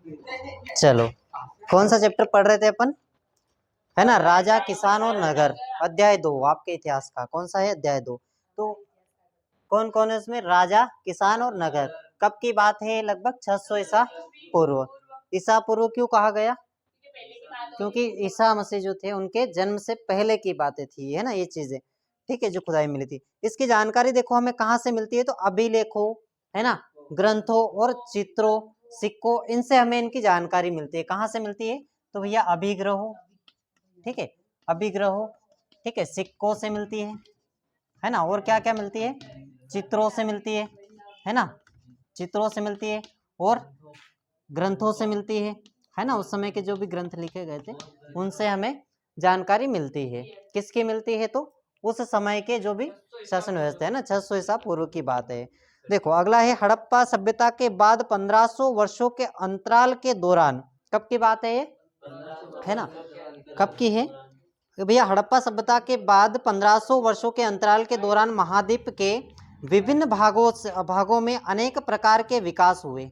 चलो, कौन सा चैप्टर पढ़ रहे थे अपन, है ना, राजा, किसान और नगर, अध्याय 2 आपके इतिहास का। कौन सा है? अध्याय 2। तो कौन कौन है उसमें? राजा, किसान और नगर। कब की बात है? लगभग 600 ईसा पूर्व। ईसा पूर्व क्यों कहा गया? क्योंकि ईसा मसीह जो थे उनके जन्म से पहले की बातें थी, है ना, ये चीजें, ठीक है, जो खुदाई मिली थी। इसकी जानकारी देखो हमें कहाँ से मिलती है, तो अभिलेखों, है ना, ग्रंथों और चित्रों, सिक्कों, इनसे हमें इनकी जानकारी मिलती है। कहाँ से मिलती है? तो भैया अभिग्रहों, ठीक है, अभिग्रहों, ठीक है, सिक्कों से मिलती है ना, और क्या क्या मिलती है? चित्रों से मिलती है ना, चित्रों से मिलती है, और ग्रंथों से मिलती है ना, उस समय के जो भी ग्रंथ लिखे गए थे उनसे हमें जानकारी मिलती है। किसकी मिलती है? तो उस समय के जो भी शासन व्यवस्था है ना, 600 ईसा पूर्व की बात है। देखो अगला है, हड़प्पा सभ्यता के बाद 1500 वर्षों के अंतराल के दौरान, कब की बात है ये, है ना, कब की है भैया? हड़प्पा सभ्यता के बाद 1500 वर्षों के अंतराल के दौरान महाद्वीप के विभिन्न भागों में अनेक प्रकार के विकास हुए,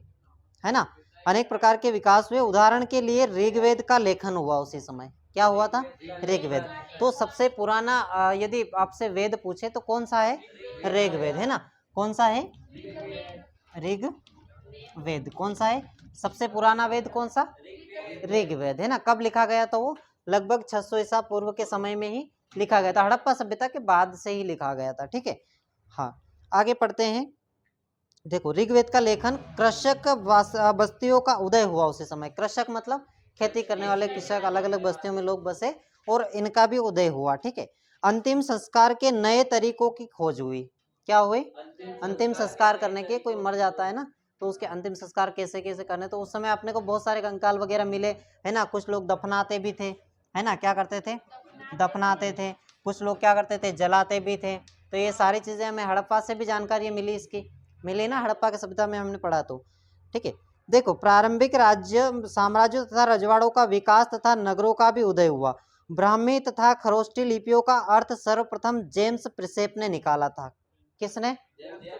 है ना, अनेक प्रकार के विकास हुए। उदाहरण के लिए ऋग्वेद का लेखन हुआ उसी समय। क्या हुआ था? ऋग्वेद। तो सबसे पुराना यदि आपसे वेद पूछे तो कौन सा है? ऋग्वेद, है ना। कौन सा है? ऋग्वेद। कौन सा है सबसे पुराना वेद? कौन सा? ऋग्वेद, है ना। कब लिखा गया? तो वो लगभग 600 ईसा पूर्व के समय में ही लिखा गया था, हड़प्पा सभ्यता के बाद से ही लिखा गया था, ठीक है। हाँ, आगे पढ़ते हैं। देखो ऋग्वेद का लेखन कृषक बस्तियों का उदय हुआ उसी समय। कृषक मतलब खेती करने वाले कृषक, अलग अलग बस्तियों में लोग बसे और इनका भी उदय हुआ, ठीक है। अंतिम संस्कार के नए तरीकों की खोज हुई। क्या हुए? अंतिम संस्कार करने के, कोई मर जाता है ना तो उसके अंतिम संस्कार कैसे कैसे करने, तो उस समय अपने को बहुत सारे कंकाल वगैरह मिले, है ना। कुछ लोग दफनाते भी थे, है ना, क्या करते थे? दफनाते थे। कुछ लोग क्या करते थे? जलाते भी थे। तो ये सारी चीजें हमें हड़प्पा से भी जानकारी मिली, इसकी मिली ना, हड़प्पा की सभ्यता में हमने पढ़ा, तो ठीक है। देखो प्रारंभिक राज्य साम्राज्यों तथा रजवाड़ों का विकास तथा नगरों का भी उदय हुआ। ब्राह्मी तथा खरोष्टी लिपियों का अर्थ सर्वप्रथम जेम्स प्रिसेप ने निकाला था। किसने?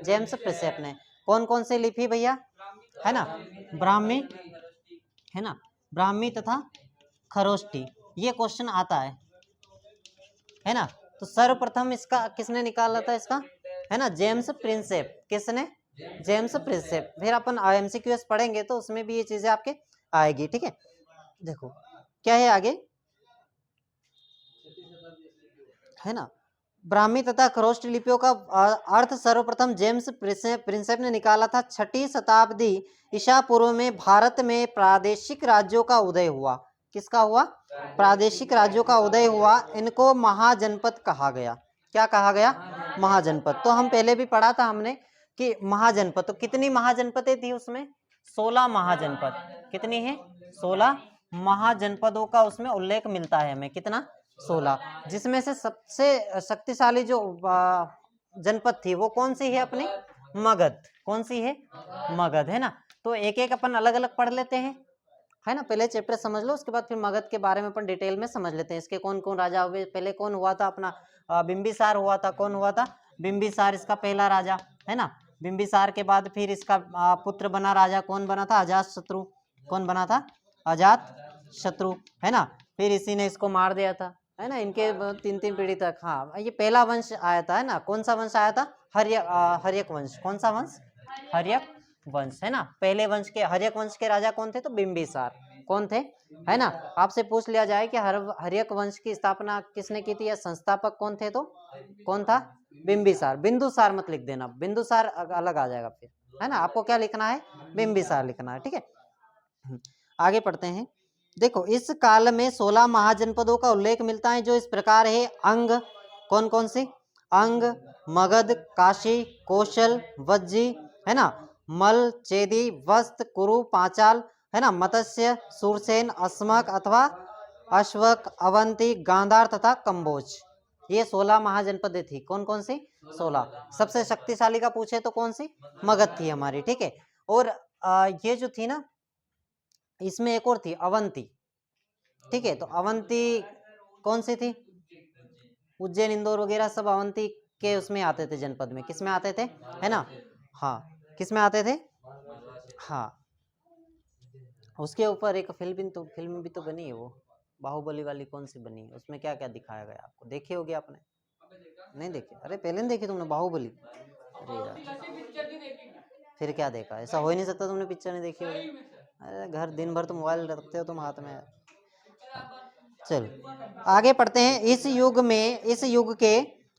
जेम्स प्रिसेप ने। कौन कौन सी लिपि भैया? है ना, ब्राह्मी, है ना, ब्राह्मी तथा खरोष्टी, ये क्वेश्चन आता है ना। तो सर्वप्रथम इसका किसने निकाला था इसका, है ना? James Prinsep. किसने? James Prinsep. फिर अपन एमसीक्यूएस पढ़ेंगे तो उसमें भी ये चीजें आपके आएगी, ठीक है। देखो क्या है आगे, है ना, ब्राह्मी तथा खरोष्ट लिपियों का अर्थ सर्वप्रथम जेम्स प्रिंसेप ने निकाला था। 6ठी शताब्दी ईसा पूर्व में भारत में प्रादेशिक राज्यों का उदय हुआ। किसका हुआ? प्रादेशिक राज्यों का उदय हुआ। इनको महाजनपद कहा गया। क्या कहा गया? महाजनपद। तो हम पहले भी पढ़ा था हमने कि महाजनपद, तो कितनी महाजनपदें थी उसमें? 16 महाजनपद। कितनी है? 16 महाजनपदों का उसमें उल्लेख मिलता है हमें। कितना? 16। जिसमें से सबसे शक्तिशाली जो जनपद थी वो कौन सी है अपनी? मगध। कौन सी है? मगध, है ना। तो एक एक अपन अलग अलग पढ़ लेते हैं, है ना। पहले चैप्टर समझ लो, उसके बाद फिर मगध के बारे में अपन डिटेल में समझ लेते हैं। इसके कौन कौन राजा हुए? पहले कौन हुआ था? अपना बिंबिसार हुआ था। कौन हुआ था? बिंबिसार इसका पहला राजा, है ना। बिंबिसार के बाद फिर इसका पुत्र बना राजा। कौन बना था? अजात शत्रु। कौन बना था? अजात शत्रु, है ना। फिर इसी ने इसको मार दिया था, है ना। इनके 3 3 पीढ़ी तक, हाँ, ये पहला वंश आया था, है ना। कौन सा वंश आया था? हर्यक वंश। कौन सा वंश? हर्यक वंश, है ना। पहले वंश के, हर्यक वंश के राजा कौन थे? तो बिंबिसार। कौन थे? है ना। आपसे पूछ लिया जाए कि हर्यक वंश की स्थापना किसने की थी या संस्थापक कौन थे, तो कौन था? बिंबिसार। बिंदुसार मत लिख देना, बिंदुसार अलग आ जाएगा फिर, है ना। आपको क्या लिखना है? बिंबिसार लिखना है, ठीक है। आगे पढ़ते हैं। देखो इस काल में 16 महाजनपदों का उल्लेख मिलता है, जो इस प्रकार है। अंग, कौन कौन सी? अंग, मगध, काशी, कौशल, वज्जी, है ना, मल, चेदी, वस्त, कुरु, पांचाल, है ना, मत्स्य, सूरसेन, अस्मक अथवा अश्वक, अवंती, गांधार तथा कंबोज। ये 16 महाजनपदें थी। कौन कौन सी? 16। सबसे शक्तिशाली का पूछे तो कौन सी? मगध थी हमारी, ठीक है। और ये जो थी ना, इसमें एक और थी, अवंती, ठीक है। तो अवंती कौन सी थी? उज्जैन, इंदौर वगैरह सब अवंती के उसमें आते थे, जनपद में। किस में आते थे? है ना, हाँ, किस में आते थे? हाँ, उसके ऊपर एक फिल्म भी तो बनी है, वो बाहुबली वाली कौन सी बनी है, उसमें क्या क्या दिखाया गया आपको, देखे होगे आपने? नहीं देखे? अरे पहले नहीं देखी तुमने बाहुबली? अरे यार फिर क्या देखा, ऐसा हो ही नहीं सकता तुमने पिक्चर नहीं देखी होगी। अरे घर दिन भर तो मोबाइल रखते हो तुम हाथ में। चलो आगे पढ़ते हैं। इस युग के,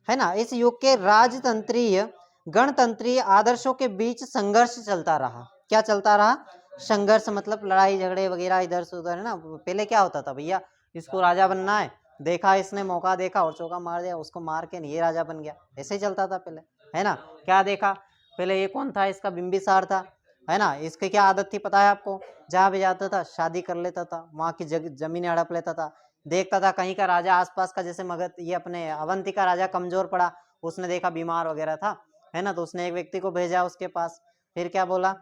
है ना, इस युग के राजतंत्रीय गणतंत्रीय आदर्शों के बीच संघर्ष चलता रहा। क्या चलता रहा? संघर्ष, मतलब लड़ाई झगड़े वगैरह इधर से उधर, है ना। पहले क्या होता था भैया, इसको राजा बनना है, देखा इसने मौका देखा और चौका मार दिया, उसको मार के ये राजा बन गया, ऐसे ही चलता था पहले, है ना। क्या देखा पहले, ये कौन था, इसका बिंबिसार था, है ना। इसकी क्या आदत थी पता है आपको? जहाँ भी जाता था शादी कर लेता था, वहाँ की जमीनें हड़प लेता था। देखता था कहीं का राजा आसपास का, जैसे मगध, ये अपने अवंती का राजा कमजोर पड़ा, उसने देखा बीमार वगैरह था, है ना, तो उसने एक व्यक्ति को भेजा उसके पास। फिर क्या बोला,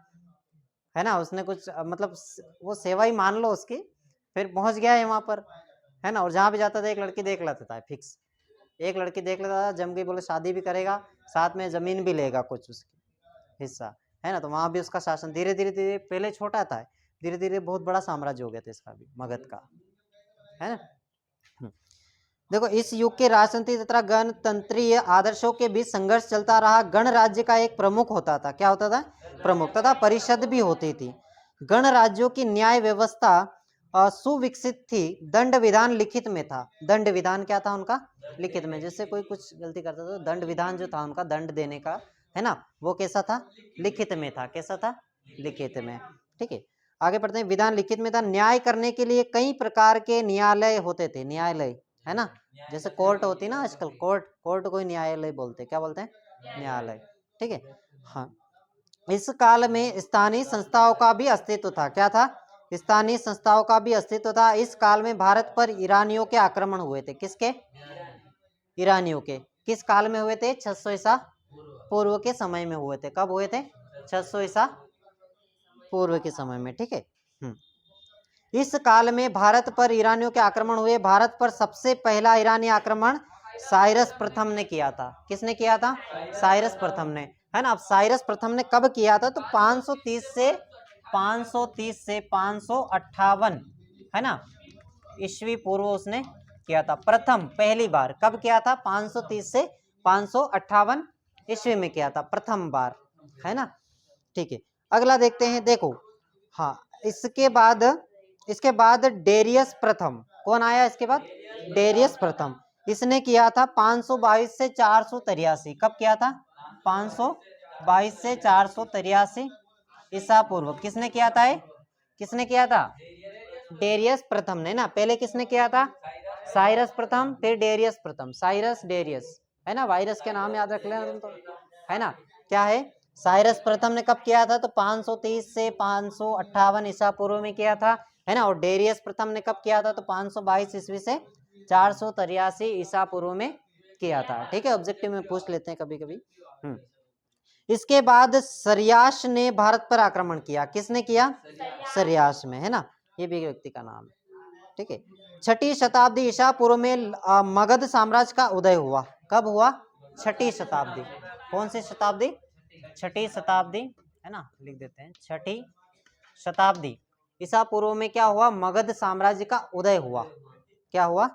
है ना, उसने कुछ मतलब वो सेवा ही मान लो उसकी, फिर पहुंच गया है वहां पर, है ना। और जहाँ भी जाता था एक लड़की देख लेता था, फिक्स एक लड़की देख लेता था, जम के बोले शादी भी करेगा, साथ में जमीन भी लेगा कुछ उसकी हिस्सा, है ना। तो वहां भी उसका शासन धीरे धीरे धीरे, पहले छोटा था, धीरे धीरे बहुत बड़ा साम्राज्य हो गया था इसका भी, मगध का, है ना। देखो, इस युग के राजनीति तथा गणतंत्रीय आदर्शों के बीच संघर्ष चलता रहा। गणराज्य का एक प्रमुख होता था, क्या होता था? प्रमुख, तथा परिषद भी होती थी। गणराज्यों की न्याय व्यवस्था सुविकसित थी। दंड विधान लिखित में था। दंड विधान क्या था उनका? लिखित में। जैसे कोई कुछ गलती करता था तो दंड विधान जो था उनका, दंड देने का, है ना, वो कैसा था? लिखित में था। कैसा था? लिखित में। ठीक है, आगे पढ़ते हैं। विधान लिखित में था। न्याय करने के लिए कई प्रकार के न्यायालय होते थे। न्यायालय, है ना, जैसे कोर्ट होती ना आजकल, कोर्ट कोई न्यायालय बोलते, क्या बोलते हैं? न्यायालय। ठीक है, हाँ। इस काल में स्थानीय संस्थाओं का भी अस्तित्व था। क्या था? स्थानीय संस्थाओं का भी अस्तित्व था। इस काल में भारत पर ईरानियों के आक्रमण हुए थे। किसके? ईरानियों के। किस काल में हुए थे? 600 ईसा पूर्व के समय में हुए थे। कब हुए थे? 600 ईसा पूर्व के समय में। ठीक है। इस काल में भारत पर ईरानियों के आक्रमण हुए। भारत पर सबसे पहला ईरानी आक्रमण साइरस प्रथम ने किया था। किसने किया था? साइरस प्रथम ने, है ना। अब साइरस प्रथम ने कब किया था? तो 530 से 558, है ना, ईस्वी पूर्व उसने किया था। प्रथम, पहली बार कब किया था? 530 से 558 ईस्वी में किया था, प्रथम बार, है ना। ठीक है, अगला देखते हैं। देखो, हाँ, इसके बाद डेरियस प्रथम, कौन आया इसके बाद? डेरियस प्रथम। इसने किया था 522 से 483। कब किया था? 522 से 483 ईसा पूर्व। किसने किया था? किसने किया था? डेरियस प्रथम ने ना। पहले किसने किया था? साइरस प्रथम, फिर डेरियस प्रथम। साइरस, डेरियस, है ना। वायरस के नाम याद रख लेना तुम तो, है ना। क्या है? साइरस प्रथम ने कब किया था? तो 530 से 558 ईसा पूर्व में किया था, है ना। और डेरियस प्रथम ने कब किया था? तो 522 ईस्वी से 483 ईसा पूर्व में किया था। ठीक है, ऑब्जेक्टिव में पूछ लेते हैं कभी कभी। इसके बाद सरियाश ने भारत पर आक्रमण किया। किसने किया? सरियाश में, है ना, ये भी एक व्यक्ति का नाम है। ठीक है, 6ठी शताब्दी ईसा पूर्व में मगध साम्राज्य का उदय हुआ। कब हुआ? 6ठी शताब्दी। कौन सी शताब्दी? 6ठी शताब्दी, है ना, लिख देते हैं। 6ठी शताब्दी ईसा पूर्व में क्या हुआ? मगध साम्राज्य का उदय हुआ। क्या हुआ?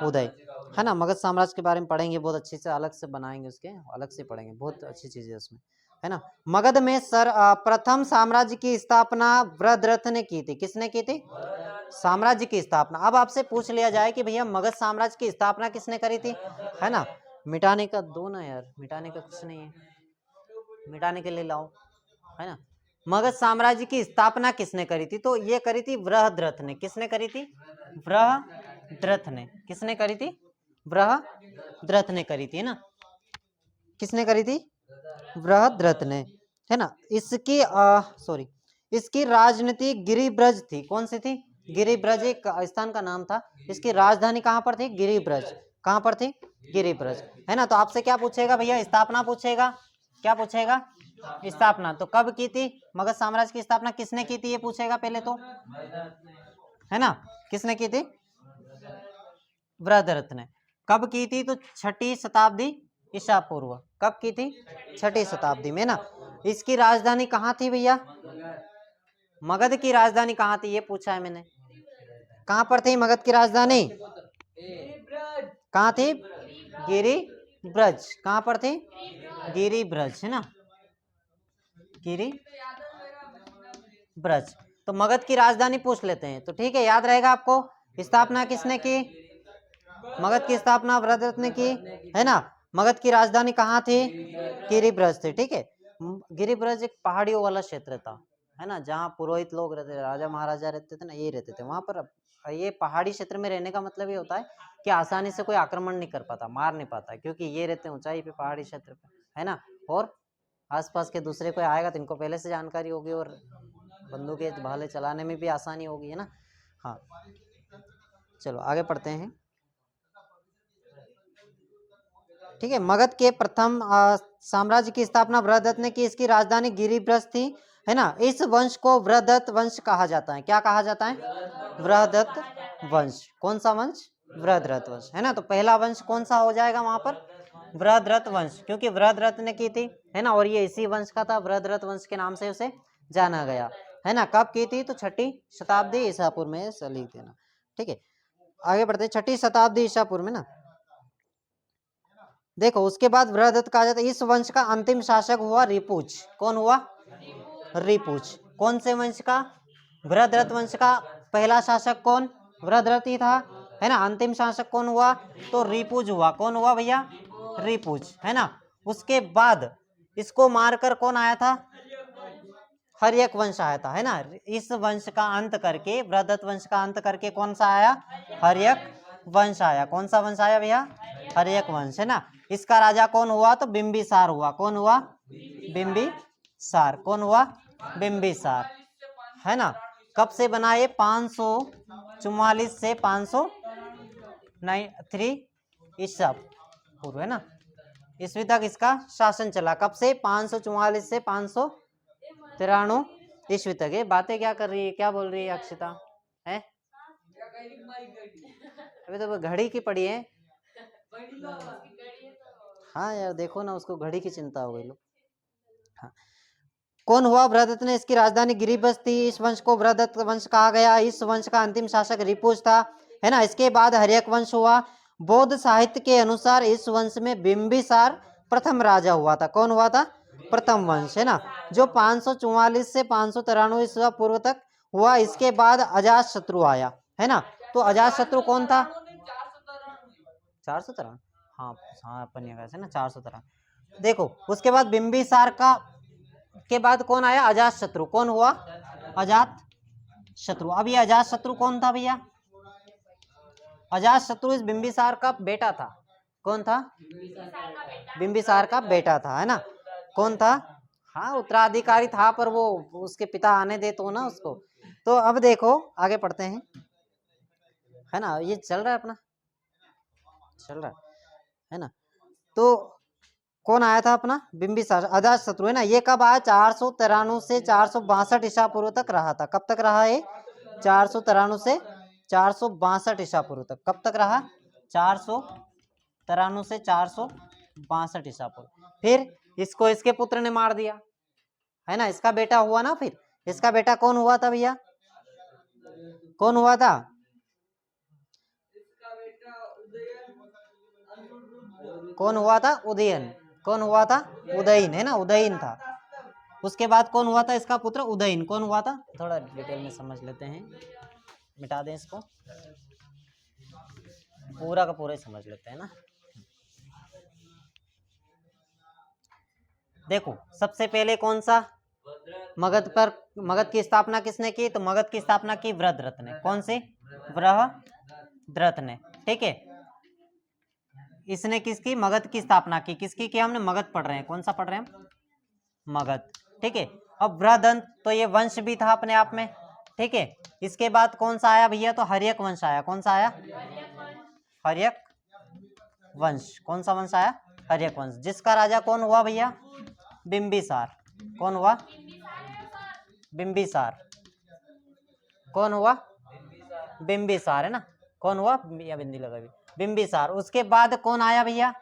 उदय, है ना। मगध साम्राज्य के बारे में पढ़ेंगे, बहुत अच्छे से, अलग से बनाएंगे, उसके अलग से पढ़ेंगे, बहुत अच्छी चीज है उसमें, है ना। मगध में प्रथम साम्राज्य की स्थापना वृद्धरथ ने की थी। किसने की थी? साम्राज्य की स्थापना। अब आपसे पूछ लिया जाए कि भैया मगध साम्राज्य की स्थापना किसने करी थी, है ना। मिटाने का दो ना यार, मिटाने का कुछ नहीं है, मिटाने के लिए लाओ, है ना। मगध साम्राज्य की स्थापना किसने करी थी? तो ये करी थी वृहद्रथ ने। किसने करी थी? वृहद्रथ ने। किसने करी थी? वृहद्रथ ने करी थी, है ना। किसने करी थी? वृहद्रथ ने, है ना। इसकी राजनीति गिरिब्रज थी। कौन सी थी? गिरिब्रज एक स्थान का नाम था। इसकी राजधानी कहाँ पर थी? गिरिब्रज। कहाँ पर थी? गिरिब्रज, है ना। तो आपसे क्या पूछेगा भैया? स्थापना पूछेगा। क्या पूछेगा? स्थापना। तो कब की थी मगध साम्राज्य की स्थापना? किसने की थी ये पूछेगा पहले तो, है ना। किसने की थी? वृहद्रथ ने। कब की थी? तो 6ठी शताब्दी ईसा पूर्व। कब की थी? 6ठी शताब्दी में ना। इसकी राजधानी कहाँ थी भैया? मगध की राजधानी कहाँ थी, ये पूछा है मैंने। कहाँ पर थी मगध की राजधानी, कहाँ थी, गिरिब्रज। कहाँ पर थी, गिरिब्रज, है ना, गिरिब्रज। तो मगध की राजधानी पूछ लेते हैं, तो ठीक है, याद रहेगा आपको। स्थापना किसने की, मगध की स्थापना वृहदरथ ने की, है ना। मगध की राजधानी कहाँ थी, गिरिब्रज थी, ठीक है। गिरिब्रज एक पहाड़ियों वाला क्षेत्र था, है ना, जहाँ पुरोहित लोग रहते थे, राजा महाराजा रहते थे ना, ये रहते थे वहां पर। ये पहाड़ी क्षेत्र में रहने का मतलब ये होता है कि आसानी से कोई आक्रमण नहीं कर पाता, मार नहीं पाता, क्योंकि ये रहते हैं ऊंचाई पे, पहाड़ी क्षेत्र पे, है ना। और आसपास के दूसरे कोई आएगा तो इनको पहले से जानकारी होगी और बंदूकें भाले चलाने में भी आसानी होगी, है ना। हाँ, चलो आगे पढ़ते हैं। ठीक है, मगध के प्रथम साम्राज्य की स्थापना वृहदत्त ने की, इसकी राजधानी गिरिब्रज थी, है ना। इस वंश को वृहदत्त वंश कहा जाता है। क्या कहा जाता है, वृहदत्त वंश। कौन सा वंश, वृहदत्त वंश, है ना। तो पहला वंश कौन सा हो जाएगा वहां पर, वृहदत्त वंश, क्योंकि वृहदत्त ने की थी, है ना। और ये इसी वंश का था, वृहदत्त वंश के नाम से उसे जाना गया, है ना। कब की थी, तो 6ठी शताब्दी ईसा पूर्व में, लिख देना, ठीक है। आगे बढ़ते, 6ठी शताब्दी ईसा पूर्व में ना। देखो उसके बाद वृहदत्त कहा जाता है। इस वंश का अंतिम शासक हुआ रिपुज। कौन हुआ, रिपुज। कौन से वंश का, वृहदत्त वंश का पहला शासक कौन, वृहदत्त ही था, है ना। अंतिम शासक कौन हुआ, तो रिपुज हुआ। कौन हुआ भैया, रिपुज, है ना। उसके बाद इसको मारकर कौन आया था, हर्यक वंश आया था, है ना। इस वंश का अंत करके, वृहदत्त वंश का अंत करके कौन सा आया, हर्यक वंश आया। कौन सा वंश आया भैया, हर्यक वंश, है ना। इसका राजा कौन हुआ, तो बिंबिसार हुआ। कौन हुआ, बिंबिसार। कौन हुआ, बिंबिसार, है ना। कब से बना ये, 544 से 593 ईसा पूर्व, है ना, ईस्वी तक इसका शासन चला। कब से, 544 से 593 ईस्वी तक। ये बातें क्या कर रही है, क्या बोल रही है अक्षिता, है अभी तो घड़ी की पड़ी है। हाँ यार देखो ना, उसको घड़ी की चिंता हो गई लो। हाँ, कौन हुआ, वृहदत्त ने, इसकी राजधानी गिरिब्रज थी। इस वंश को वृहदत्त वंश कहा गया। इस वंश का अंतिम शासक रिपुज था, है ना। इसके बाद हर्यक वंश हुआ। बौद्ध साहित्य के अनुसार इस वंश में बिंबिसार प्रथम राजा हुआ था। कौन हुआ था, प्रथम वंश, है ना, जो 544 से 593 ईसा पूर्व तक हुआ। इसके बाद अजात शत्रु आया, है ना। तो अजात शत्रु कौन था, 413, हाँ हाँ अपन ये ना 413। देखो उसके बाद बिंबिसार का के बाद कौन आया, अजात शत्रु। कौन हुआ, अजात शत्रु। अब ये अजात शत्रु कौन था भैया, अजात शत्रु इस बिंबिसार का बेटा था। कौन था, बिंबिसार का बेटा था, है ना। कौन था, हाँ उत्तराधिकारी था, पर वो उसके पिता आने दे तो ना उसको। तो अब देखो आगे पढ़ते हैं, है ना। ये चल रहा है अपना, चल रहा है ना। तो कौन आया था अपना, बिंबिसार, अजात शत्रु, है ना। ये कब आया, 493 से 462 ईसा पूर्व तक रहा था। कब तक रहा है, 493 से 462 ईसा पूर्व तक। कब तक रहा, 493 से 462 ईसा पूर्व। फिर इसको इसके पुत्र ने मार दिया, है ना, इसका बेटा हुआ ना। फिर इसका बेटा कौन हुआ था भैया, कौन हुआ था, कौन हुआ था, उदयन। कौन हुआ था, उदयन, है ना, उदयन था। उसके बाद कौन हुआ था, इसका पुत्र उदयन। कौन हुआ था, थोड़ा डिटेल में समझ लेते हैं, मिटा दें इसको, पूरा का पूरा ही समझ लेते हैं ना। देखो सबसे पहले कौन सा, मगध की स्थापना किसने की, तो मगध की स्थापना की वृहदत्त ने। कौन से, वृहदत्त ने, ठीक है। इसने किसकी, मगध की स्थापना की। किसकी की, हमने मगध पढ़ रहे हैं, कौन सा पढ़ रहे हैं, मगध, ठीक है। अब वृहदत्त तो ये वंश भी था अपने आप में, ठीक है। इसके बाद कौन सा आया भैया, तो हर्यक वंश आया। कौन सा आया, हर्यक वंश। कौन सा वंश आया, हर्यक वंश, जिसका राजा कौन हुआ भैया, बिंबिसार। कौन हुआ, बिंबिसार। कौन हुआ, बिंबिसार, है ना। कौन हुआ, या बिंदी लगा भी, बिंबिसार। उसके बाद कौन आया भैया,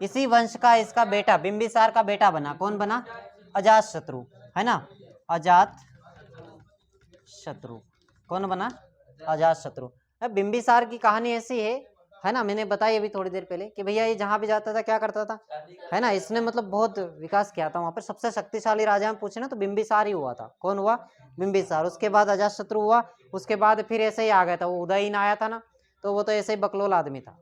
इसी वंश का इसका बेटा, बिंबिसार का बेटा बना। कौन बना, अजात शत्रु, है ना, अजात शत्रु। कौन बना? अजात शत्रु। अब बिंबिसार की कहानी ऐसी है ना, मैंने बताई अभी थोड़ी देर पहले कि भैया ये जहां भी जाता था क्या करता था, है ना, इसने मतलब बहुत विकास किया था वहां पर। सबसे शक्तिशाली राजा में पूछे ना तो बिंबिसार ही हुआ था। कौन हुआ? बिंबिसार। उसके बाद अजात शत्रु हुआ, उसके बाद फिर ऐसे ही आ गया था वो उदयन आया था ना, तो वो तो ऐसे ही बकलोल आदमी था।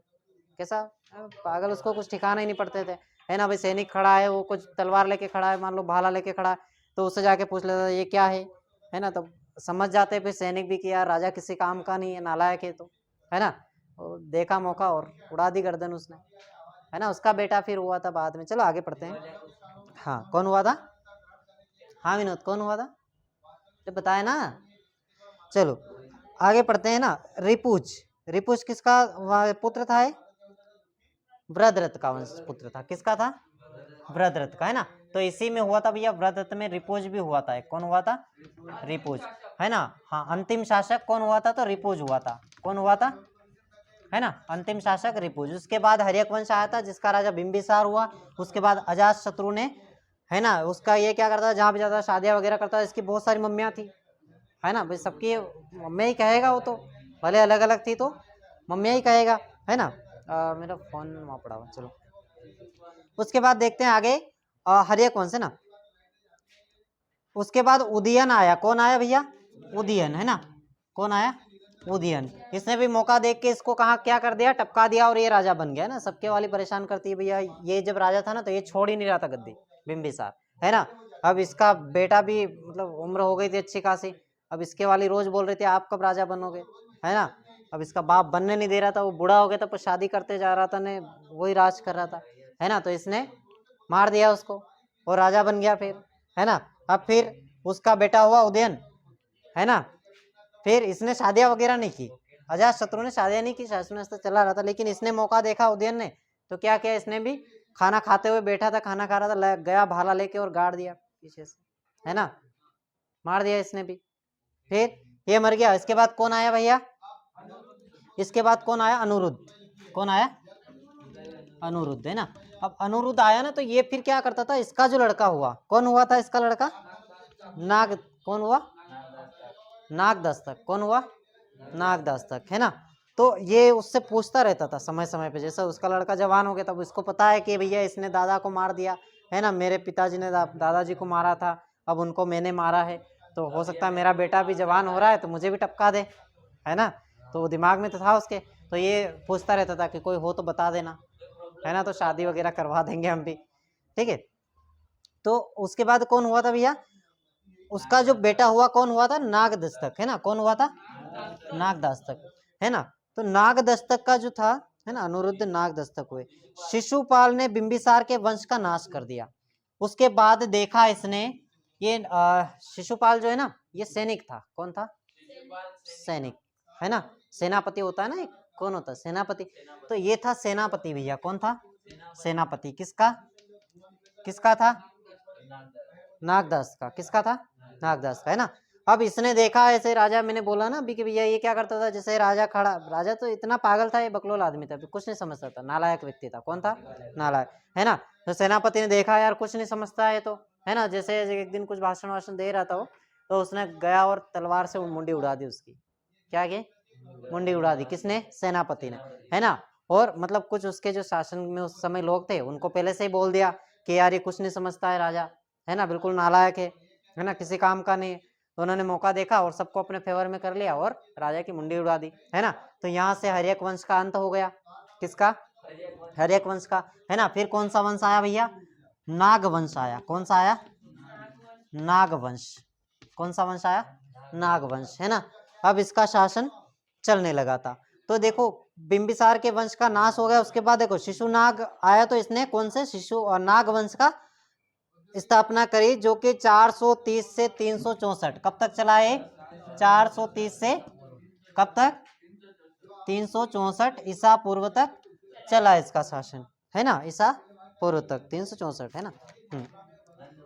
कैसा पागल, उसको कुछ ठिकाना ही नहीं पड़ते थे, है ना। भाई सैनिक खड़ा है, वो कुछ तलवार लेके खड़ा है, मान लो भाला लेके खड़ा है, तो उससे जाके पूछ लेता ये क्या है ना, तो समझ जाते फिर सैनिक भी कि यार राजा किसी काम का नहीं है, नालायक है, तो है ना। और देखा मौका और उड़ा दी गर्दन उसने, है ना। उसका बेटा फिर हुआ था बाद में। चलो आगे पढ़ते हैं। हाँ कौन हुआ था? हाँ विनोद कौन हुआ था? तो बताया ना। चलो आगे पढ़ते हैं ना। रिपुज। रिपुज किसका पुत्र था? वृद्धरथ का वंश पुत्र था। किसका था? वृद्धरथ का, है ना। तो इसी में हुआ था भैया, वृद्धरथ में रिपुज भी हुआ था। कौन हुआ था? रिपुज, है ना। हाँ अंतिम शासक कौन हुआ था? तो रिपुज हुआ था। कौन हुआ था? है ना, अंतिम शासक रिपुज। उसके बाद हर्यक वंश आया था जिसका राजा बिंबिसार हुआ। उसके बाद अजात शत्रु ने, है ना, उसका ये क्या करता था, जहां भी जाता था शादियां वगैरह करता था। इसकी बहुत सारी मम्मियां थी, है ना। भाई सबकी मम्मियां ही कहेगा वो तो, भले अलग अलग थी तो मम्मियां ही कहेगा, है ना। मेरा फोन वहां पड़ा हुआ। चलो उसके बाद देखते हैं आगे। हर्यक वंश, है ना। उसके बाद उदयन आया। कौन आया भैया? उदयन, है ना। कौन आया? उदयन। इसने भी मौका देख के इसको कहा क्या कर दिया, टपका दिया, और ये राजा बन गया ना। सबके वाली परेशान करती है भैया, ये जब राजा था ना तो ये छोड़ ही नहीं रहा था गद्दी, बिंबिसार, है ना। अब इसका बेटा भी मतलब उम्र हो गई थी अच्छी खासी, अब इसके वाली रोज बोल रहे थे आप कब राजा बनोगे, है ना। अब इसका बाप बनने नहीं दे रहा था, वो बूढ़ा हो गया था, पर शादी करते जा रहा था ने, वही राज कर रहा था, है ना। तो इसने मार दिया उसको और राजा बन गया फिर, है ना। अब फिर उसका बेटा हुआ उदयन, है ना। फिर इसने शादियां वगैरह नहीं की, अजात शत्रु ने शादियां नहीं की, शासनस्त्र चला रहा था, लेकिन इसने मौका देखा उदयन ने, तो क्या किया इसने भी, खाना खाते हुए बैठा था, खाना खा रहा था, गया भाला लेके और गाड़ दिया पीछे से, है ना, मार दिया इसने भी। फिर ये मर गया। इसके बाद कौन आया भैया? इसके बाद कौन आया? अनिरुद्ध। कौन आया? अनिरुद्ध, है ना। अब अनिरुद्ध आया ना तो ये फिर क्या करता था, इसका जो लड़का हुआ, कौन हुआ था इसका लड़का? नाग, कौन हुआ? नागदस्तक। कौन हुआ? नागदस्तक, है ना। तो ये उससे पूछता रहता था समय समय पे, जैसे उसका लड़का जवान हो गया तब इसको पता है कि भैया इसने दादा को मार दिया, है ना, मेरे पिताजी ने दादाजी को मारा था, अब उनको मैंने मारा है, तो हो सकता है मेरा बेटा भी जवान हो रहा है तो मुझे भी टपका दे, है ना। तो दिमाग में तो था उसके, तो ये पूछता रहता था कि कोई हो तो बता देना, है ना, तो शादी वगैरह करवा देंगे हम भी, ठीक है। तो उसके बाद कौन हुआ था भैया? उसका जो बेटा हुआ कौन हुआ था? नागदस्तक, है ना। कौन हुआ था? नागदस्तक, है ना। तो नागदस्तक का जो था, है ना, अनिरुद्ध नागदस्तक हुए। शिशुपाल ने बिंबिसार के वंश का नाश कर दिया। उसके बाद देखा इसने, ये शिशुपाल जो है ना, ये सैनिक था। कौन था? सैनिक, है ना। सेनापति होता है ना एक, कौन होता है? सेनापति। तो ये था सेनापति भैया। कौन था? सेनापति। किसका? किसका था? नागदास का। किसका था? नागदास का, है ना। अब इसने देखा ऐसे राजा, मैंने बोला ना अभी कि भैया ये क्या करता था, जैसे राजा खड़ा, राजा तो इतना पागल था, ये बकलोल आदमी था, कुछ नहीं समझता था, नालायक व्यक्ति था। कौन था? नालायक, है ना। तो सेनापति ने देखा यार कुछ नहीं समझता है, तो है ना, जैसे एक दिन कुछ भाषण वाषण दे रहा था वो, तो उसने गया और तलवार से मुंडी उड़ा दी उसकी। क्या की? मुंडी उड़ा दी। किसने? सेनापति ने, है ना। और मतलब कुछ उसके जो शासन में उस समय लोग थे उनको पहले से ही बोल दिया कि यार ये कुछ नहीं समझता है राजा, है ना, बिल्कुल नालायक है ना, किसी काम का नहीं। तो उन्होंने मौका देखा और सबको अपने फेवर में कर लिया और राजा की मुंडी उड़ा दी, है ना। तो यहाँ से हर्यक वंश का अंत हो गया। किसका? हर्यक वंश का, है ना। फिर कौन सा वंश आया भैया? नाग वंश आया। कौन सा आया? नाग वंश। कौन सा वंश आया? नाग वंश, है ना। अब इसका शासन चलने लगा था। तो देखो बिंबिसार के वंश का नाश हो गया। उसके बाद देखो शिशुनाग आया, तो इसने कौन से शिशु और नाग वंश का स्थापना करी, जो कि 430 से 364 कब तक चला है? 430 से कब तक? 364 ईसा पूर्व तक चला इसका शासन, है ना। ईसा पूर्व तक 364, है ना।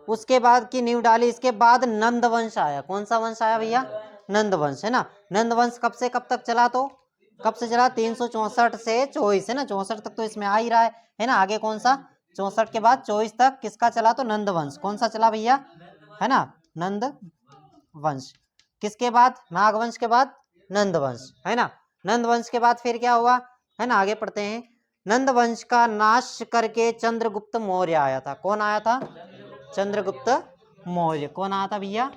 उसके बाद की नींव डाली। इसके बाद नंद वंश आया। कौन सा वंश आया भैया? नंद वंश, है ना। नंद वंश कब से कब तक चला? तो कब से चला? 364 से 24, है ना। 64 तक तो इसमें आ ही रहा है ना। आगे कौन सा? 64 के बाद 24 तक किसका चला? तो नंद वंश। कौन सा चला भैया? है ना, नंद वंश। किसके बाद? नागवंश के बाद नंद वंश, है ना। नंद वंश के बाद फिर क्या हुआ, है ना, आगे पढ़ते हैं। नंद वंश का नाश करके चंद्रगुप्त मौर्य आया था। कौन आया था? चंद्रगुप्त मौर्य। कौन आया था भैया?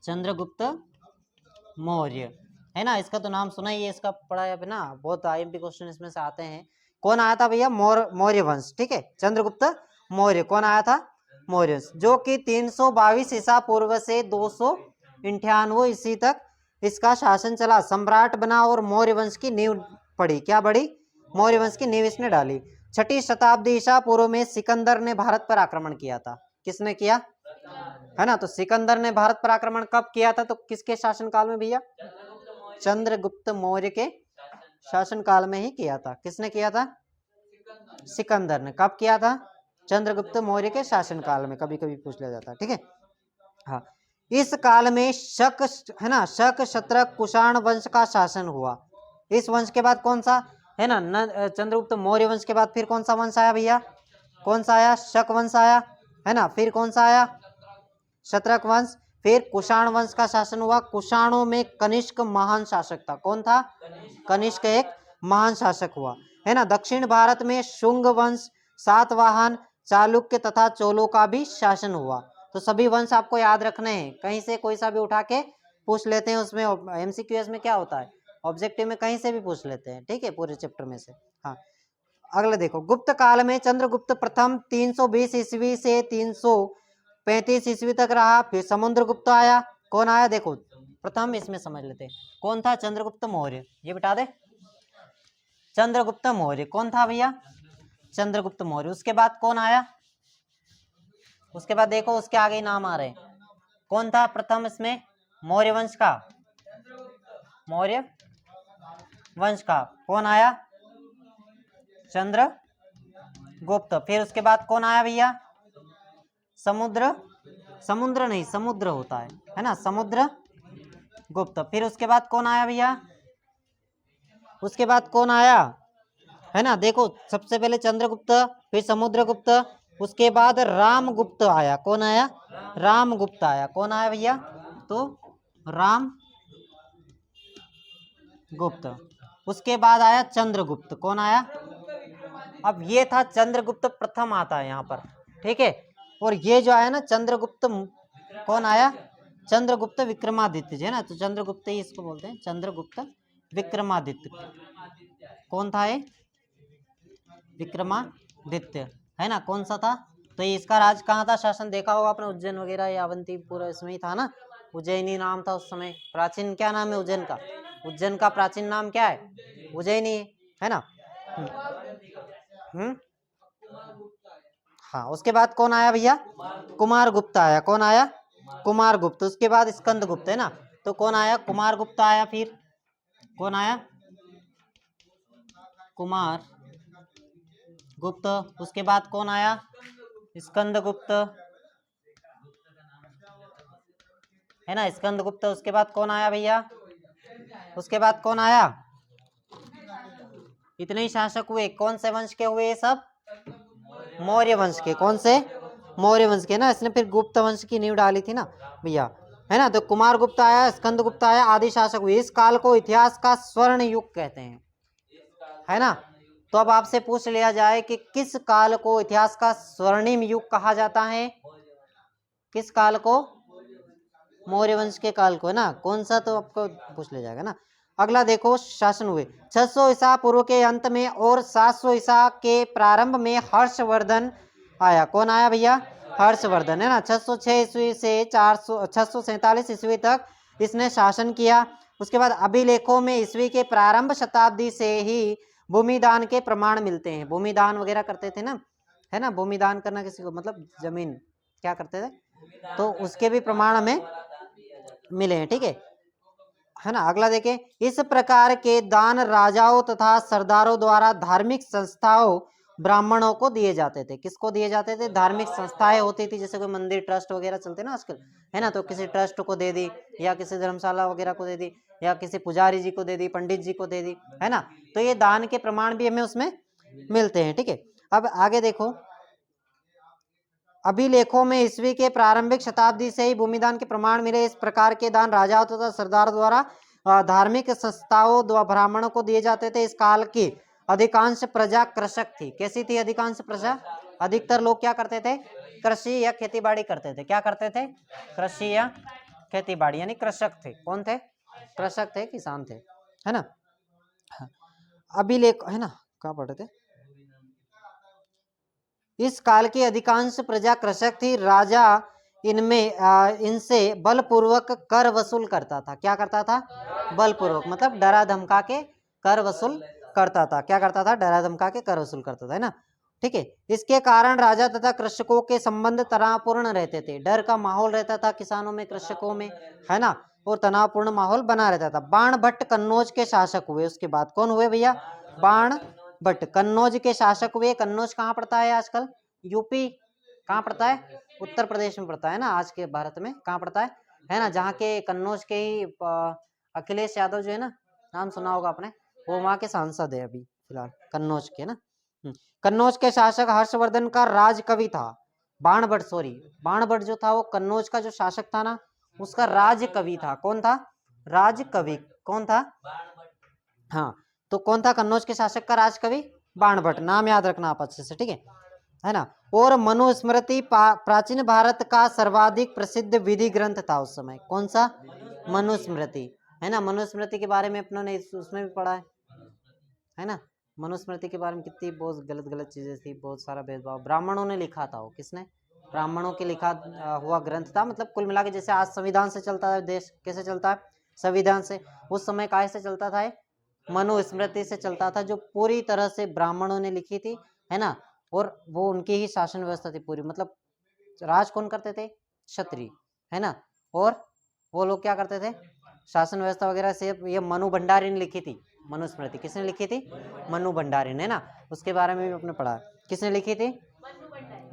चंद्रगुप्त मौर्य, है ना। इसका तो नाम सुना ही है, इसका पढ़ा है ना, बहुत आईएमपी क्वेश्चन इसमें से आते हैं। कौन आया था भैया? मौर्य वंश, ठीक है। चंद्रगुप्त मौर्य कौन आया था? मौर्य वंश, जो कि 322 ईसा पूर्व से 298 ईस्वी तक इसका शासन चला, सम्राट बना और मौर्य वंश की नींव पड़ी। क्या बड़ी? मौर्य वंश की नींव इसने डाली। 6ठी शताब्दी ईसा पूर्व में सिकंदर ने भारत पर आक्रमण किया था। किसने किया? है ना। तो सिकंदर ने भारत पर आक्रमण कब किया था? तो किसके शासनकाल में भैया? चंद्रगुप्त मौर्य के शासनकाल में ही किया था। किसने किया था? सिकंदर ने। कब किया था? चंद्रगुप्त मौर्य के शासनकाल में। कभी कभी पूछ लिया जाता है, ठीक है। हाँ, इस काल में शक, है ना, शक, शत्रक, कुषाण वंश का शासन हुआ। इस वंश के बाद कौन सा, है ना, चंद्रगुप्त मौर्य वंश के बाद फिर कौन सा वंश आया भैया? कौन सा आया? शक वंश आया, है ना। फिर कौन सा आया? शत्रक वंश। फिर कुषाण वंश का शासन हुआ। कुषाणों में कनिष्क महान शासक था। कौन था? कनिष्क एक महान शासक हुआ, है ना। दक्षिण भारत में शुंग वंश, सातवाहन, चालुक्य तथा चोलों का भी शासन हुआ। तो सभी वंश आपको याद रखने हैं, कहीं से कोई सा भी उठा के पूछ लेते हैं। उसमें एमसीक्यूएस में क्या होता है, ऑब्जेक्टिव में कहीं से भी पूछ लेते हैं, ठीक है, पूरे चैप्टर में से। हाँ, अगला देखो। गुप्त काल में चंद्रगुप्त प्रथम 320 ईस्वी से 335 ईस्वी तक रहा। फिर समुद्रगुप्त आया। कौन आया? देखो, प्रथम इसमें समझ लेते हैं कौन था? चंद्रगुप्त मौर्य। ये बता दे, चंद्रगुप्त मौर्य कौन था भैया? चंद्रगुप्त मौर्य। उसके बाद कौन आया? उसके बाद देखो, उसके आगे ही नाम आ रहे हैं। कौन था प्रथम इसमें? मौर्य वंश का, मौर्य वंश का कौन आया? चंद्रगुप्त। फिर उसके बाद कौन आया भैया? समुद्र नहीं, समुद्र होता है ना, समुद्र गुप्त। फिर उसके बाद कौन आया भैया? उसके बाद कौन आया, है ना। देखो, सबसे पहले चंद्रगुप्त, फिर समुद्रगुप्त, उसके बाद रामगुप्त आया। कौन आया? रामगुप्त आया। कौन आया भैया? तो राम गुप्त। उसके बाद आया चंद्रगुप्त। कौन आया? अब ये था चंद्रगुप्त प्रथम आता है यहाँ पर, ठीक है। और ये जो आया ना चंद्रगुप्त, कौन आया? चंद्रगुप्त विक्रमादित्य, है ना। तो चंद्रगुप्त ही इसको बोलते हैं, चंद्रगुप्त विक्रमादित्य। कौन था ये? विक्रमादित्य, है ना। कौन सा था? तो ये इसका राज कहाँ था? शासन देखा होगा आपने, उज्जैन वगैरह या अवंती पूरा इसमें ही था ना। उज्जैनी नाम था उस समय। प्राचीन क्या नाम है उज्जैन का? उज्जैन का प्राचीन नाम क्या है? उज्जैनी, है ना। हम्म। हाँ, उसके बाद कौन आया भैया? कुमार गुप्त आया। कौन आया? कुमार गुप्त। उसके बाद स्कंद गुप्त, है ना। तो कौन आया? कुमार गुप्त आया। फिर कौन आया? कुमार गुप्त। उसके बाद कौन आया? स्कंद गुप्त, है ना, स्कंद गुप्त। उसके बाद कौन आया भैया? उसके बाद कौन आया? इतने ही शासक हुए। कौन से वंश के हुए सब? मौर्य वंश के। कौन से? मौर्य वंश के ना। इसने फिर गुप्त वंश की नींव डाली थी ना भैया, है ना। तो कुमार गुप्त आया, स्कंद गुप्त आया, आदि शासक हुए। इस काल को इतिहास का स्वर्ण युग कहते हैं, है ना। तो अब आपसे पूछ लिया जाए कि किस काल को इतिहास का स्वर्णिम युग कहा जाता है? किस काल को? मौर्य वंश के काल को, है ना। कौन सा, तो आपको पूछ लिया जाएगा ना। अगला देखो, शासन हुए 600 ईसा पूर्व के अंत में और 700 ईसा के प्रारंभ में हर्षवर्धन आया। कौन आया भैया? हर्षवर्धन, है ना। 606 ईस्वी से 647 ईस्वी तक इसने शासन किया। उसके बाद अभिलेखों में ईस्वी के प्रारंभ शताब्दी से ही भूमिदान के प्रमाण मिलते हैं। भूमिदान वगैरह करते थे ना, है ना। भूमिदान करना किसी को, मतलब जमीन क्या करते थे, तो उसके भी प्रमाण हमें मिले हैं, ठीक है ना। अगला देखें, इस प्रकार के दान राजाओं तथा सरदारों द्वारा धार्मिक संस्थाओं ब्राह्मणों को दिए जाते थे। किसको दिए जाते थे? धार्मिक संस्थाएं होती थी, जैसे कोई मंदिर ट्रस्ट वगैरह चलते ना आजकल, है ना। तो किसी ट्रस्ट को दे दी, या किसी धर्मशाला वगैरह को दे दी, या किसी पुजारी जी को दे दी, पंडित जी को दे दी, है ना। तो ये दान के प्रमाण भी हमें उसमें मिलते हैं, ठीक है। अब आगे देखो, अभिलेखों में ईस्वी के प्रारंभिक शताब्दी से ही भूमिदान के प्रमाण मिले। इस प्रकार के दान राजाओं तथा सरदार द्वारा धार्मिक संस्थाओं द्वारा ब्राह्मणों को दिए जाते थे। इस काल की अधिकांश प्रजा कृषक थी। कैसी थी अधिकांश प्रजा? अधिकतर लोग क्या करते थे? कृषि या खेतीबाड़ी करते थे। क्या करते थे? कृषि या खेतीबाड़ी, यानी कृषक थे। कौन थे? कृषक थे, किसान थे, है ना। अभिलेख, है ना, कहाँ पढ़े थे? इस काल की अधिकांश प्रजा कृषक थी। राजा इनसे बलपूर्वक कर वसूल करता था। क्या करता था? बलपूर्वक, मतलब डरा धमका के कर वसूल करता था। क्या करता था? डरा धमका के कर वसूल करता था, है ना। ठीक है। इसके कारण राजा तथा कृषकों के संबंध तनावपूर्ण रहते थे। डर का माहौल रहता था किसानों में, कृषकों में, है ना, और तनावपूर्ण माहौल बना रहता था। बाण भट्ट कन्नौज के शासक हुए। उसके बाद कौन हुए भैया? बाण भट्ट कन्नौज के शासक हुए। कन्नौज कहाँ पड़ता है आजकल? यूपी। कहाँ पड़ता है? उत्तर प्रदेश में पड़ता है ना, आज के भारत में। कहाँ पड़ता है ना, जहाँ के कन्नौज के ही अखिलेश यादव जो है ना, नाम सुना होगा आपने, वो वहाँ के सांसद है अभी फिलहाल, कन्नौज के ना। कन्नौज के शासक हर्षवर्धन का राज कवि था। बाणभट्ट, सॉरी, बाणभट्ट जो था वो कन्नौज का जो शासक था ना, उसका राज कवि था। कौन था? राज कवि। कौन था? हाँ, तो कौन था कन्नौज के शासक का राजकवि? बाणभट्ट। नाम याद रखना आप अच्छे से, ठीक है ना। और मनुस्मृति प्राचीन भारत का सर्वाधिक प्रसिद्ध विधि ग्रंथ था उस समय। कौन सा? मनुस्मृति, है ना। मनुस्मृति के बारे में अपनों ने उसमें भी पढ़ा है ना। मनुस्मृति के बारे में कितनी बहुत गलत गलत चीजें थी, बहुत सारा भेदभाव। ब्राह्मणों ने लिखा था वो। किसने? ब्राह्मणों के लिखा हुआ ग्रंथ था। मतलब कुल मिला के जैसे आज संविधान से चलता है देश, कैसे चलता है? संविधान से। उस समय काय से चलता था? मनुस्मृति से चलता था, जो पूरी तरह से ब्राह्मणों ने लिखी थी, है ना। और वो उनकी ही शासन व्यवस्था थी पूरी। मतलब राज कौन करते थे? क्षत्रिय, है ना। और वो लोग क्या करते थे? शासन व्यवस्था वगैरह से। ये मनु भंडारी ने लिखी थी मनुस्मृति। किसने लिखी थी? मनु भंडारी ने ना। उसके बारे में भी आपने पढ़ा। किसने लिखी थी?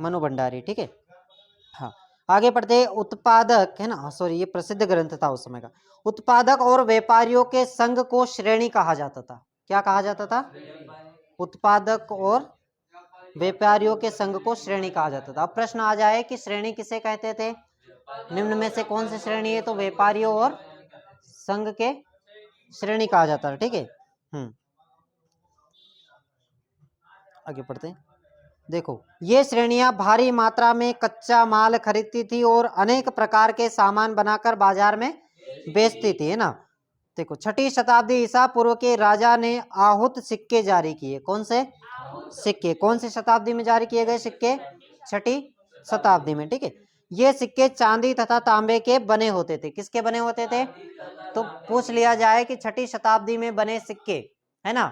मनु भंडारी, ठीक है। हाँ, आगे पढ़ते। उत्पादक, है ना, सॉरी, ये प्रसिद्ध ग्रंथ था उस समय का। उत्पादक और व्यापारियों के संघ को श्रेणी कहा जाता था। क्या कहा जाता था? उत्पादक और व्यापारियों के संघ को श्रेणी कहा जाता था। अब प्रश्न आ जाए कि श्रेणी किसे कहते थे? निम्न में से कौन सी श्रेणी है? तो व्यापारियों और संघ के श्रेणी कहा जाता है, ठीक है। आगे पढ़ते हैं। देखो, ये श्रेणियां भारी मात्रा में कच्चा माल खरीदती थी और अनेक प्रकार के सामान बनाकर बाजार में बेचती थी, है ना। देखो, 6ठी शताब्दी ईसा पूर्व के राजा ने आहूत सिक्के जारी किए। कौन से सिक्के? कौन सी शताब्दी में जारी किए गए सिक्के? 6ठी शताब्दी में, ठीक है। ये सिक्के चांदी तथा तांबे के बने होते थे। किसके बने होते थे? तो पूछ लिया जाए कि 6ठी शताब्दी में बने सिक्के, है ना,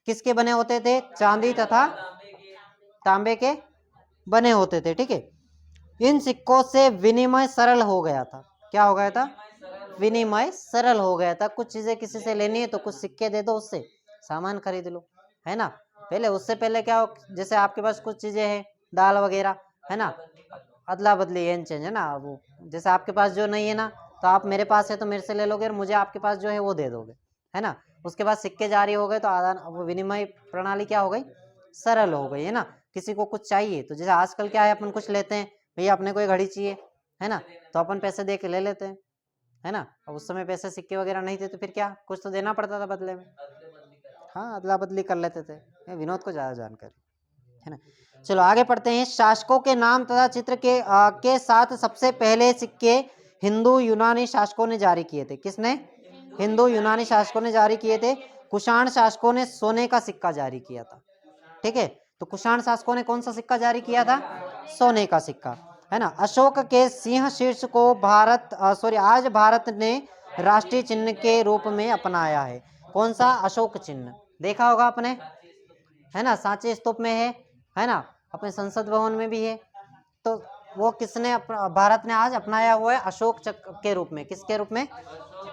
किसके बने होते थे? चांदी तथा तांबे के बने होते थे, ठीक है। इन सिक्कों से विनिमय सरल हो गया था। क्या हो गया था? विनिमय सरल हो गया था। कुछ चीजें किसी से लेनी है तो कुछ सिक्के दे दो, उससे सामान खरीद लो, है ना। पहले, उससे पहले क्या हो, जैसे आपके पास कुछ चीजें हैं, दाल वगैरह, है ना, अदला बदली एन चेंज, है ना। वो जैसे आपके पास जो नहीं है ना, तो आप मेरे पास है तो मेरे से ले लोगे, और मुझे आपके पास जो है वो दे दोगे, है ना। उसके बाद सिक्के जारी हो गए तो आदान, वो विनिमय प्रणाली क्या हो गई? सरल हो गई, है ना। किसी को कुछ चाहिए तो जैसे आजकल क्या है, अपन कुछ लेते हैं, भैया अपने को घड़ी चाहिए, है ना, तो अपन पैसे दे के ले लेते हैं, है ना। अब उस समय पैसे सिक्के वगैरह नहीं थे तो फिर क्या, कुछ तो देना पड़ता था बदले में। हाँ, अदला बदली कर लेते थे। विनोद को ज्यादा जानकारी, है ना। चलो आगे पढ़ते हैं। शासकों के नाम तथा चित्र के साथ सबसे पहले सिक्के हिंदू यूनानी शासकों ने जारी किए थे। किसने? हिंदू यूनानी शासकों ने जारी किए थे। कुषाण शासकों ने सोने का सिक्का जारी किया था, ठीक है। तो कुषाण शासकों ने कौन सा सिक्का जारी किया था? सोने का सिक्का, है ना। अशोक के सिंह शीर्ष को आज भारत ने राष्ट्रीय चिन्ह के रूप में अपनाया है। कौन सा? अशोक चिन्ह। देखा होगा आपने, है ना, सांची स्तूप में है ना, अपने संसद भवन में भी है। तो वो किसने भारत ने आज अपनाया हुआ है? अशोक चक्र के रूप में। किसके रूप में?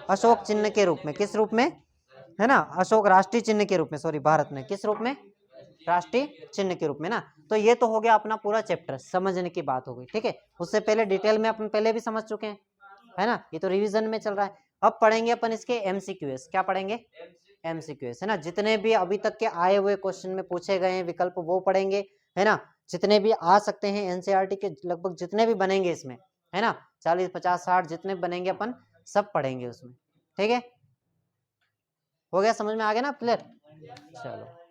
अशोक चिन्ह के रूप में। किस रूप में? है ना, अशोक राष्ट्रीय चिन्ह के रूप में, सॉरी, भारत ने किस रूप में? राष्ट्रीय चिन्ह के रूप में ना। तो ये तो हो गया अपना पूरा चैप्टर, समझने की बात हो गई, ठीक है। उससे पहले डिटेल में अपन पहले भी समझ चुके हैं, है ना। ये तो रिवीजन में चल रहा है। अब पढ़ेंगे अपन इसके एमसीक्यूएस। क्या पढ़ेंगे? एमसीक्यूएस, है ना। जितने भी अभी तक के आए हुए क्वेश्चन में पूछे गए हैं विकल्प, वो पढ़ेंगे, है ना। जितने भी आ सकते हैं एनसीईआरटी के, लगभग जितने भी बनेंगे इसमें, है ना, 40 50 60 जितने बनेंगे अपन सब पढ़ेंगे उसमें। ठीक है, हो गया, समझ में आ गया ना, क्लियर? चलो।